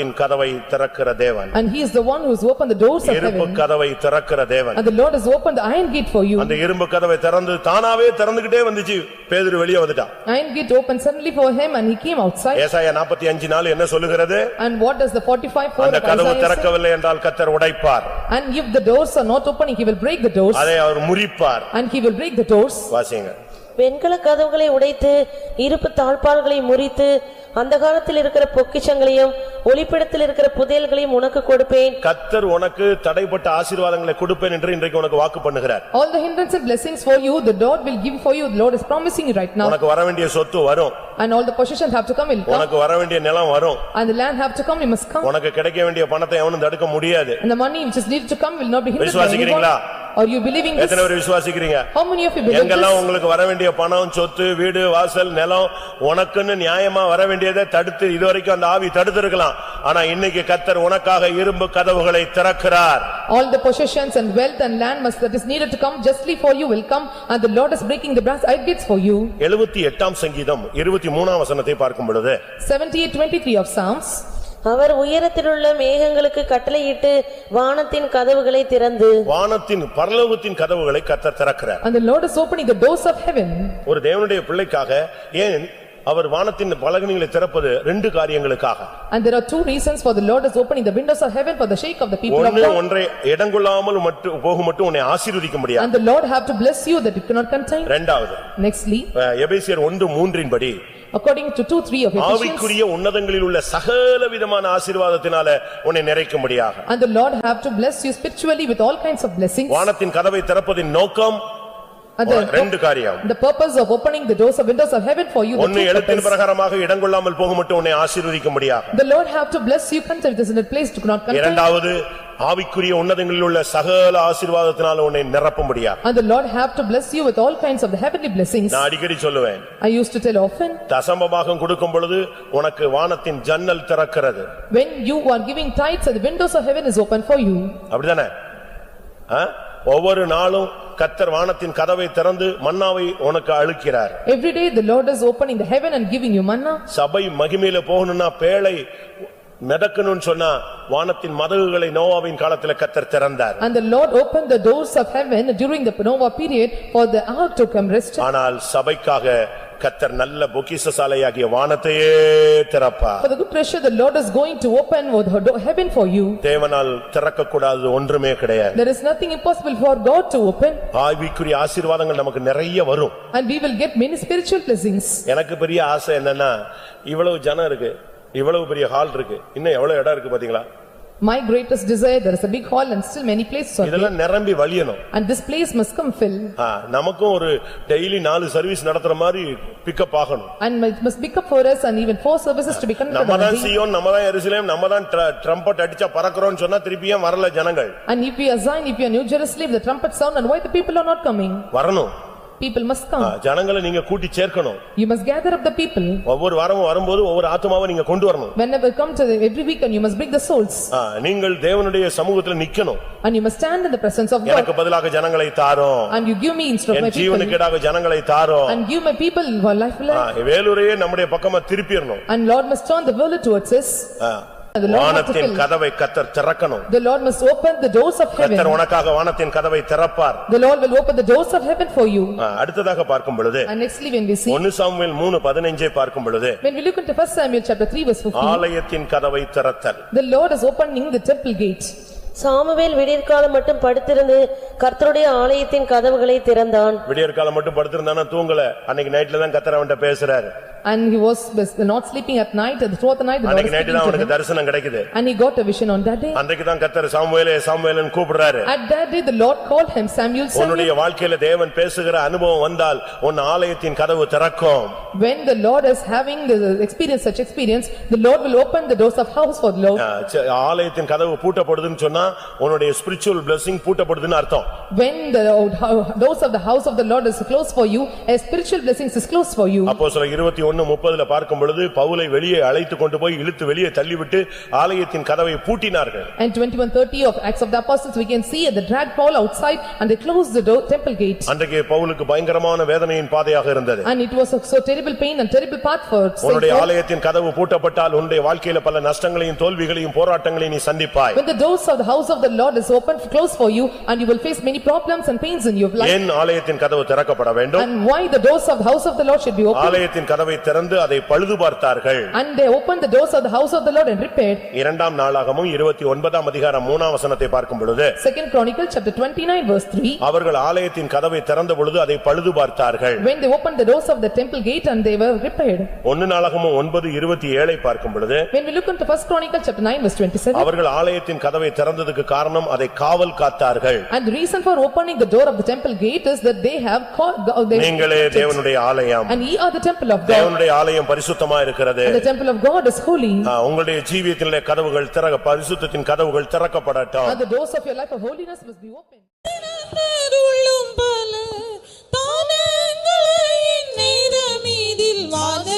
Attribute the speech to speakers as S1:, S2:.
S1: வானத்தின் கதவை திறக்கிற தேவன்.
S2: And he is the one who has opened the doors of
S1: இரும்பு
S2: heaven.
S1: கதவை திறக்கிற தேவன்.
S2: And the Lord has opened the iron gate for you.
S1: அந்த இரும்பு கதவை திறந்து தானாவே திறந்துக்கிட்டே வந்துச்சு. பேதுரு வெளியே வந்துட்டான்.
S2: Iron gate opened suddenly for him and he came outside.
S1: ஏசாயா 45:4 என்ன சொல்லுகிறது?
S2: And what does the 45:4
S1: அந்த கதவு திறக்கவில்லை என்றால் கர்த்தர் உடைப்பார்.
S2: And if the doors are not opening, he will break the doors.
S1: அதை அவர் முறிப்பார்.
S2: And he will break the doors.
S1: வாசிங்க.
S3: வெண்கல கதவுகளை உடைத்து இருப்பு தாழ்பால்களை முறித்து அந்த காலத்தில் இருக்கிற பொக்கிஷங்களையும் ஒளிப்பிடத்தில் இருக்கிற புதையல்களையும் உனக்கு கொடுப்பேன்.
S1: கர்த்தர் உனக்கு தடைப்பட்ட ஆசீர்வாதங்களை கொடுப்பேன் என்று இன்றைக்கு உனக்கு வாக்கு பண்ணுகிறார்.
S2: All the hindrance and blessings for you the Lord will give for you. The Lord is promising you right now.
S1: உனக்கு வர வேண்டிய சொத்து வரும்.
S2: And all the possessions have to come will come.
S1: உனக்கு வர வேண்டிய நிலம் வரும்.
S2: And the land have to come, you must come.
S1: உனக்கு கிடைக்க வேண்டிய பணத்தை எவனும் தடுக்க முடியாது.
S2: And the money which is needed to come will not be hindered by anyone.
S1: விசுவாசிக்கிறீங்களா?
S2: Are you believing this?
S1: எத்தனை பேர் விசுவாசிக்கிறீங்க?
S2: How many of you believe
S1: எங்கெல்லாம்
S2: this?
S1: உங்களுக்கு வர வேண்டிய பணம், சொத்து, வீடு, வாசல், நிலம் உனக்குன்னு நியாயமா வர வேண்டியதை தடுத்து இதுவரைக்கும் அந்த ஆவி தடுத்திருக்கலாம். ஆனா இன்னைக்கு கர்த்தர் உனக்காக இரும்பு கதவுகளை திறக்கிறார்.
S2: All the possessions and wealth and land must that is needed to come justly for you will come, and the Lord is breaking the brass gates for you.
S1: 78ஆம் சங்கீதம் 23ஆம் வசனத்தை பார்க்கும் பொழுது
S2: 78:23 of Psalms.
S3: அவர் உயரத்திலுள்ள மேகங்களுக்கு கட்டளையிட்டு வானத்தின் கதவுகளை திறந்து
S1: வானத்தின் பரலோகத்தின் கதவுகளை கர்த்தர் திறக்கிறார்.
S2: And the Lord is opening the doors of heaven.
S1: ஒரு தேவனுடைய பிள்ளைக்காக ஏன் அவர் வானத்தின் பலகணிகளை திறப்பது ரெண்டு காரியங்களுக்காக.
S2: And there are two reasons for the Lord is opening the windows of heaven for the sake of the people of God.
S1: ஒன்றை இடங்கொள்ளாமல் போகும் உன்னை ஆசீர்வதிக்க முடியாது.
S2: And the Lord have to bless you that it cannot contain.
S1: இரண்டாவது
S2: Nextly,
S1: எபேசியர் 1:3 படி
S2: according to 2:3 of Ephesians,
S1: ஆவிக்குரிய உன்னதங்களில் உள்ள சகல விதமான ஆசீர்வாதத்தினால உன்னை நிறைக்க முடியாது.
S2: and the Lord have to bless you spiritually with all kinds of blessings.
S1: வானத்தின் கதவை திறப்பதின் நோக்கம் ரெண்டு காரியம்.
S2: The purpose of opening the doors of windows of heaven for you.
S1: ஒன்னு எழுத்தின் பிரகாரமாக இடங்கொள்ளாமல் போகுமட்டும் உன்னை ஆசீர்வதிக்க முடியாது.
S2: The Lord have to bless you content this in a place to not contain.
S1: இரண்டாவது ஆவிக்குரிய உன்னதங்களில் உள்ள சகல ஆசீர்வாதத்தினால உன்னை நிரப்ப முடியாது.
S2: And the Lord have to bless you with all kinds of the heavenly blessings.
S1: நான் அடிக்கடி சொல்லுவேன்.
S2: I used to tell often.
S1: தசமபாகம் கொடுக்கும் பொழுது உனக்கு வானத்தின் ஜன்னல் திறக்கிறது.
S2: When you are giving tithes, the windows of heaven is open for you.
S1: அப்படிதானே? ஒவ்வொரு நாளும் கர்த்தர் வானத்தின் கதவை திறந்து மன்னாவை உனக்கு அளிக்கிறார்.
S2: Every day the Lord is opening the heaven and giving you manna.
S1: சபை மகிமையில போகணும்னா பேழை நடக்கணும்னு சொன்னா வானத்தின் மதகுகளை நோவாவின் காலத்துல கர்த்தர் திறந்தார்.
S2: And the Lord opened the doors of heaven during the Noah period for the ark to come rest.
S1: ஆனால் சபைக்காக கர்த்தர் நல்ல பொக்கிஷசாலையாகிய வானத்தையே திறப்பார்.
S2: For the good treasure the Lord is going to open heaven for you.
S1: தேவனால் திறக்க கூடாதது ஒன்றுமே கிடையாது.
S2: There is nothing impossible for God to open.
S1: ஆவிக்குரிய ஆசீர்வாதங்கள் நமக்கு நிறைய வரும்.
S2: And we will get many spiritual blessings.
S1: எனக்கு பெரிய ஆசை என்னன்னா இவ்வளவு ஜனம் இருக்கு, இவ்வளவு பெரிய ஹால் இருக்கு, இன்னும் எவ்வளவு இடம் இருக்கு பாத்தீங்களா?
S2: My greatest desire, there is a big hall and still many places are
S1: இதெல்லாம் நிரம்பி வழியணும்.
S2: and this place must come fill.
S1: நமக்கும் ஒரு டெய்லி 4 சர்வீஸ் நடத்துற மாதிரி பிக்கப் ஆகணும்.
S2: And it must pick up for us and even 4 services to be conducted.
S1: நம்ம தான் சீயோன், நம்ம தான் எருசலேம், நம்ம தான் ட்ரம்பட் அடிச்சா பறக்கறோம்னு சொன்னா திருப்பியும் வரல ஜனங்கள்.
S2: And if we are Zion, if we are New Jerusalem, the trumpet sound, and why the people are not coming?
S1: வரணும்.
S2: People must come.
S1: ஜனங்களை நீங்க கூட்டி சேர்க்கணும்.
S2: You must gather up the people.
S1: ஒவ்வொரு வாரமும் வரும்போது ஒவ்வொரு ஆத்துமாவை நீங்க கொண்டு வரணும்.
S2: Whenever come to every week and you must bring the souls.
S1: நீங்கள் தேவனுடைய சமூகத்துல நிக்கணும்.
S2: And you must stand in the presence of God.
S1: எனக்கு பதிலாக ஜனங்களை தாரும்.
S2: And you give me instead of my people.
S1: ஜீவனுக்கேடாக ஜனங்களை தாரும்.
S2: And give my people life.
S1: வேலூரையே நம்முடைய பக்கமா திருப்பிறணும்.
S2: And Lord must turn the world towards us.
S1: வானத்தின் கதவை கர்த்தர் திறக்கணும்.
S2: The Lord must open the doors of heaven.
S1: கர்த்தர் உனக்காக வானத்தின் கதவை திறப்பார்.
S2: The Lord will open the doors of heaven for you.
S1: அடுத்ததாக பார்க்கும் பொழுது
S2: And nextly when we see
S1: 1 Samuel 3:15 பார்க்கும் பொழுது
S2: when we look into 1 Samuel chapter 3 verse 15,
S1: ஆலயத்தின் கதவை திறத்தல்.
S2: the Lord is opening the temple gate.
S3: Samuel விடியற்காலம் மட்டும் படுத்திருந்து கர்த்தருடைய ஆலயத்தின் கதவுகளை திறந்தான்.
S1: விடியற்காலம் மட்டும் படுத்திருந்தானா தூங்கல. அன்னைக்கு நைட்ல தான் கர்த்தர் அவன்கிட்ட பேசுறாரு.
S2: And he was not sleeping at night, and throughout the night the Lord
S1: அன்னைக்கு நைட்ல அவனுக்கு தரிசனம் கிடைக்குது.
S2: And he got a vision on that day.
S1: அன்றைக்கு தான் கர்த்தர் சாமுவேலே சாமுவேல்னு கூப்பிடுறாரு.
S2: At that day the Lord called him Samuel, Samuel.
S1: உன்னுடைய வாழ்க்கையில தேவன் பேசுகிற அனுபவம் வந்தால் உன் ஆலயத்தின் கதவு திறக்கும்.
S2: When the Lord is having the experience, such experience, the Lord will open the doors of house for the Lord.
S1: ஆலயத்தின் கதவு பூட்டப்படுதுன்னு சொன்னா உன்னுடைய spiritual blessing பூட்டப்படுதுன்னு அர்த்தம்.
S2: When the doors of the house of the Lord is closed for you, a spiritual blessing is closed for you.
S1: அப்போஸ்தலர் 21:30 பார்க்கும் பொழுது பவுலை வெளியே அழைத்து கொண்டு போய் இழுத்து வெளியே தள்ளிவிட்டு ஆலயத்தின் கதவை பூட்டினார்கள்.
S2: And 21:30 of Acts of the Apostles we can see they dragged Paul outside and they closed the door, temple gate.
S1: அன்றைக்கு பவுலுக்கு பயங்கரமான வேதனையின் பாதையாக இருந்தது.
S2: And it was a so terrible pain and terrible path for Saint
S1: உன்னுடைய
S2: Paul.
S1: ஆலயத்தின் கதவு பூட்டப்பட்டால் உன்னுடைய வாழ்க்கையில பல நஷ்டங்களையும் தோல்விகளையும் போராட்டங்களையும் நீ சந்திப்பாய்.
S2: When the doors of the house of the Lord is open closed for you and you will face many problems and pains in your life.
S1: ஏன் ஆலயத்தின் கதவு திறக்கப்பட வேண்டும்?
S2: And why the doors of the house of the Lord should be open?
S1: ஆலயத்தின் கதவை திறந்து அதை பழுது பார்த்தார்கள்.
S2: And they opened the doors of the house of the Lord and repaired.
S1: இரண்டாம் நாளாகமம் 29ஆம் அதிகாரம் 3ஆம் வசனத்தை பார்க்கும் பொழுது
S2: Second Chronicle chapter 29 verse 3.
S1: அவர்கள் ஆலயத்தின் கதவை திறந்த பொழுது அதை பழுது பார்த்தார்கள்.
S2: When they opened the doors of the temple gate and they were repaired.
S1: 1 நாளாகமம் 9:27 பார்க்கும் பொழுது
S2: When we look into First Chronicle chapter 9 verse 27.
S1: அவர்கள் ஆலயத்தின் கதவை திறந்ததுக்கு காரணம் அதை காவல் காத்தார்கள்.
S2: And the reason for opening the door of the temple gate is that they have
S1: நீங்களே தேவனுடைய ஆலயம்.
S2: and ye are the temple of God.
S1: தேவனுடைய ஆலயம் பரிசுத்தமா இருக்கிறது.
S2: And the temple of God is holy.
S1: உங்களுடைய ஜீவியத்திலே கதவுகள் பரிசுத்தத்தின் கதவுகள் திறக்கப்படட்டும்.
S2: And the doors of your life of holiness must be open.
S4: தானங்களை நேரமீதில் வாத